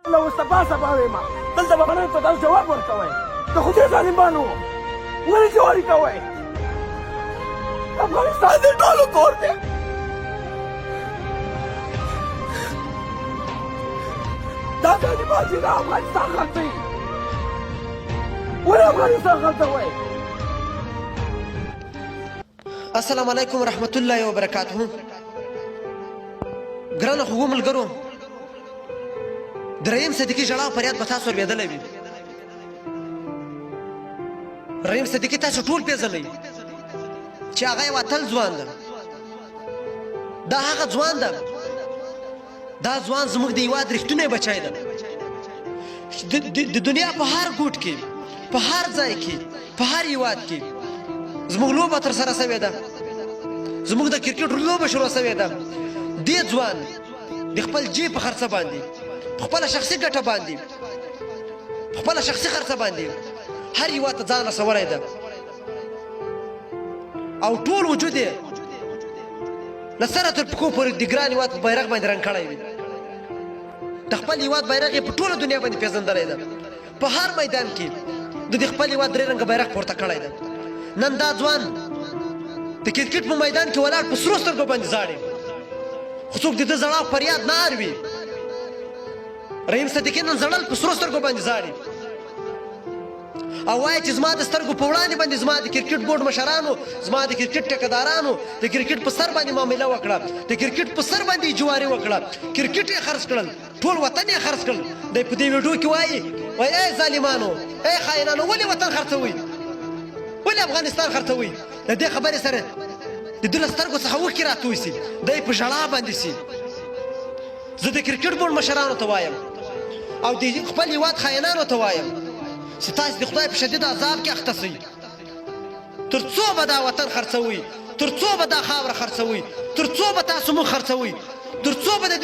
لو استفا سبا ویما دلته به غنیو ته تاسو جواب ورکوئ د خدای ظالمانو ولې جواري کوئ افغانستان د ټولو کور دی دا ظالمان چې د افغانستان خرڅوي ولې افغانستان خرڅوئ السلام علیکم ورحمت الله وبرکاته ګرانو خوږو ملګرو د رحیم صدیقي ژړا او فریاد به تاسو اورېدلی وي رحیم صدیقي تاسو ټول پېژنئ چې هغه یو اتل ځوان ده دا هغه ځوان ده دا ځوان زموږ د هېواد رښتونی بچی ده د دنیا په هر ګوټ کې په هر ځای کې په هر هېواد کې زموږ لوبه ترسره سوې ده زموږ د کرکټ لوبه شروع سوې ده دې ځوان د خپل جیب په خرڅه باندې په خپله شخصي ګټه باندې په خپله شخصي خرڅه باندې هر هېواد ته ځان رسولی ده او ټول وجود یې له سره تر پښو پورې د ګران هېواد په بیرغ باندې رنګ کړی وي د خپل هېواد بیرغ یې په ټوله دنیا باندې پېژندلی ده په هر میدان کې د دې خپل هېواد درې رنګه بیرغ پورته کړی ده نن دا ځوان د کرکټ په میدان کې ولاړ په سرو سترګو باندې ژاړي خو څوک د ده ژړا او فریاد نه اروي رحیم صدیقي نن ژړل په سرو سترګو باندې ژاړي او وایي چې زما د سترګو په وړاندې باندې زما د کرکټ بورډ مشرانو زما د کرکټ ټیکهدارانو د کرکټ په سر باندې معامله وکړه د کرکټ په سر باندې یې جواري وکړه کرکټ یې خرڅ کړل ټول وطن یې خرڅ کړل دی په دې ویډیو کې وایي ای ظالمانو ای خاینانو ولې وطن خرڅوئ ولې افغانستان خرڅوئ د دې خبرې سره د ده له سترګو څخه اوښکې راتوی سي دی په ژړا باندې سي زه د کرکټ بورډ مشرانو ته وایم او د خپل هېواد خاینانو ته وایم چې تاسې د خدای په شدید عذاب کې اخته سئ تر څو به دا وطن خرڅوئ تر څو به دا خاوره خرڅوئ تر څو به تاسو موږ خرڅوئ تر څو به د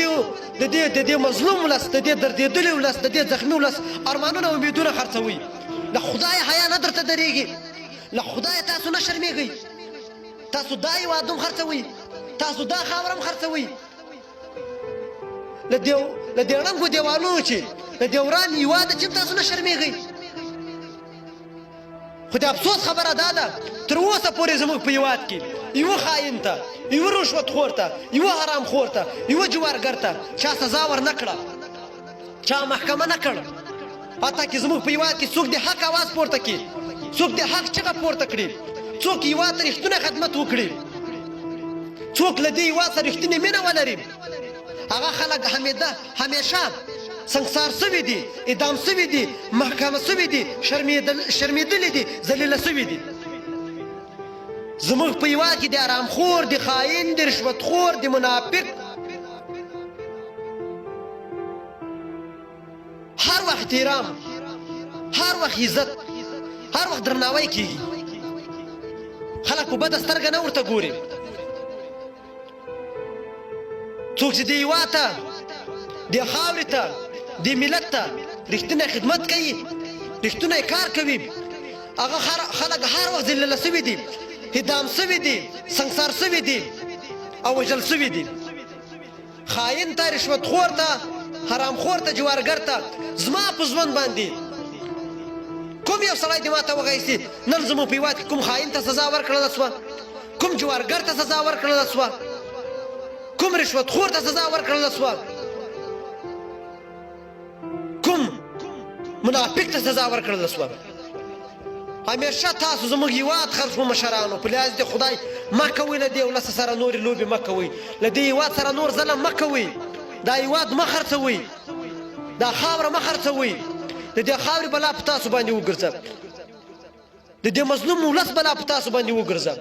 دې مظلوم ولس د دې دردېدلي ولس د دې زخمي ولس ارمانونه امیدونه خرڅوئ له خدایه حیا نه درته درېږي له خدایه تاسو نه شرمېږئ تاسو دا هېواد هم خرڅوئ تاسو دا خاوره هم خرڅوئ له دې ړنګو دیوالونو چې له دې وران هېواده چې هم تاسو نه شرمېږئ خو د افسوس خبره دا ده تر اوسه پورې زموږ په هېواد کې یوه خاین ته یوه رشوتخور ته یوه حرامخور ته یوه جوارګر ته چا سزا ورنه کړه چا محکمه نه کړ حتی که زموږ په هېواد کې څوک د حق اواز پورته کړي څوک د حق چغه پورته کړي څوک هېواد ته رښتونه خدمت وکړي څوک له دې هېواد سره رښتینې مینه ولري هغه خلک همیشه سنګسار سوي دي اعدام سوي دي محکمه سوي دي شرمېدلي دي ذلیله سوي دي زموږ په هېواد کې د ارامخور د خاین د رشوتخور د منافق هر وخت احترام هر وخت عزت هر وخت درناوی کېږي خلک په بده سترګه نه ورته ګوري څوک چې دې هېواد ته دې خاورې ته دې ملت ته رښتینی خدمت کوي رښتینی کار کوي هغه خلک هر وخت ذلیله سوي دي اعدام سوي دي سنګسار سوي دي او وژل سوي دي خاین ته رشوتخور ته حرامخور ته جوارګر ته زما په ژوند باندې کوم یو سړی دې ما ته وغیستې نن زموږ په هېواد کې کوم خاین ته سزا ورکړله سوه کوم جوارګر ته سزا ورکړله سوه کوم رشوتخور ته سزا ورکړله سوه کوم منافق ته سزا ورکړله سوه همیشه تاسو زموږ هېواد خرڅ مشرانو په لحاظ د خدای مه کوئ له دې ولسه سره نورې لوبې مه کوئ له دې هېواد سره نور ظلم مه کوئ دا هېواد مه خرڅوئ دا خاوره مه خرڅوئ د دې خاورې بلا په تاسو باندې وګرځه د دې مظلوم ولس بلا په تاسو باندې وګرځه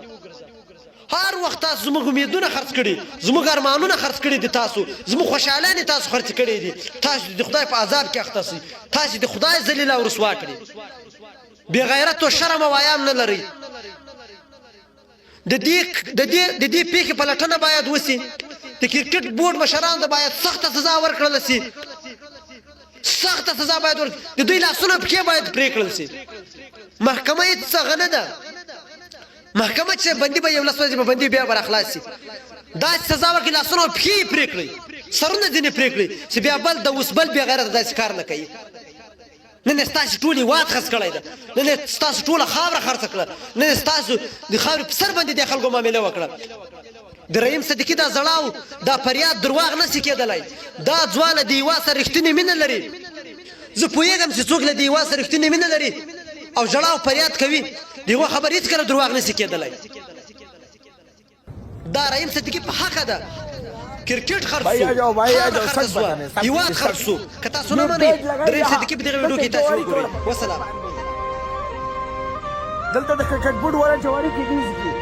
هر وخت تاسو زموږ امیدونه خرڅ کړي زموږ ارمانونه خرڅ کړي دي تاسو زموږ خوشحالانې تاسو خرڅ کړي دي تاسو د خدای په عذاب کې اخته سئ تاسو د خدای ذلیله او رسوا کړي بې غیرت و شرم او حیا نه لرئ د دې پیښې پلټنه باید وسي د کرکټ بورډ مشرانو ته باید سخته سزا ورکړله سي سخته سزا باید د دوی لاسونه پښې باید پرې کړل سي محکمه هېڅ څه نه ده محکمه چې بندي به یو لس ورځې به بندي بیا به راخلاص سي داسې سزا ورکړي لاسونه او پښې یې پرې کړئ سرونه ځینې پرې کړي چې بیا بل د اوس بل بې غیرته داسې کار نه کوي نن یې ستاسې ټول هېواد خرڅ کړی ده نن یې ستاسو ټوله خاوره خرڅه کړه نن یې ستاسو د خاورې په سر باندې دې خلکو معامله وکړه د رحیم صدیقي دا زړاو دا فریاد درواغ نه شي کېدلی دا ځوانه د هېواد سره رښتینې مینه لري زه پوهېږم چې څوک له د هېواد سره رښتینې مینه لري او ژړا او فریاد کوي د هغو خبر هېڅکله درواغ نه شي کېدلی دا رحیم صدیقي په حقه ده کرکټ خرڅ شو خرڅ شو هېواد خرڅ شو که تاسو نه منئ د رحیم صدیقي په دغه ویډیو کې تاسو وګورئ وسلام دلته د کرکټ بورډ والا جواری کېږي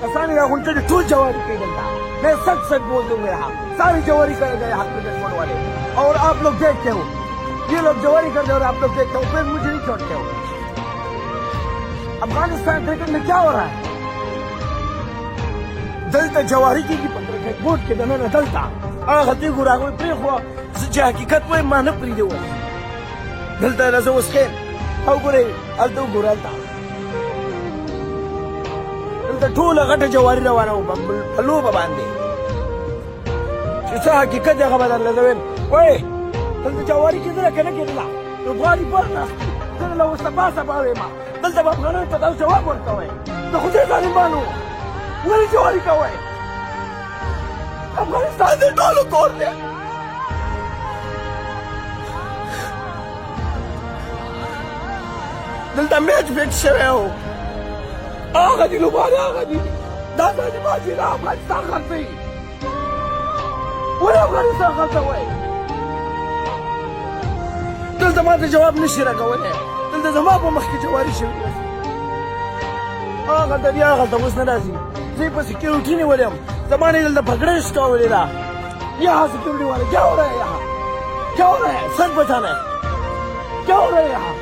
کسان یا غونډه ټول جواری کوي دلته میں سچ سچ بول دوں گا یہاں ساری جواری کر گئے ہاتھ کرکٹ بورڈ والے اور آپ لوگ دیکھتے ہو یہ لوگ جواری کرتے اور آپ لوگ دیکھتے ہو پھر مجھے نہیں چھوڑتے ہو افغانستان کرکٹ میں کیا ہو رہا ہے دلته جواری کېږي په کرکټ بورډ کې دننه دلته هغه دې ګوره هغوی پرېښوه زه چې حقیقت وایم ما نه پرېږدي اوس دلته زه اوس ښیم او ګورئ هلته وګوره هلته دلته ټوله غټه جواري روانه وه په لوبه باندې چې څه حقیقت دی هغه به درله زه وایم وایې دلته جواري کېدله که نه کېدله لوبغاړي بار ناست زه له اوس سبا سبا وایم دلته به افغانانو ته تاسو جواب ورکوئ د خدای ظالمانو ولې جواري کوئ افغانستان د ټولو کور دی دلته میچ فکس شوی و هغه دي لوبغاړي هغه دي دا ظالمان چې دا افغانستان خرڅوي ولې افغانستان خرڅوئ دلته ما ته جواب نشي راکولی دلته زما په مخ کې جواري شوي هغلته دي هغلته اوس نه راځي زه یې په سکیورټي نیولی یم زما نه یې دلته پګړۍ شکولې ده यहाँ सिक्योरिटी वाले क्या हो रहा है यहाँ क्या हो रहा है सच बताना है क्या हो रहा है यहाँ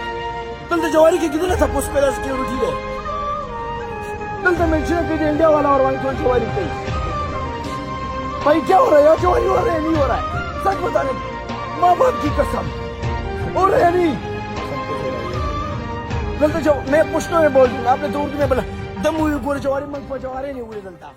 दलते जवारी के कितने सपोज पहला सिक्योरिटी है दलते मेंशन के इंडिया वाला और वाली तो जवारी पे भाई क्या हो रहा है जवारी हो रहा है नहीं हो रहा है सच बताने माँ बाप की कसम हो रहा है नहीं दलते जो मैं पुष्टो में बोल दूंगा आपने तो उर्दू में बोला दम हुई पूरे जवारी मन पर जवारी नहीं हुई दलता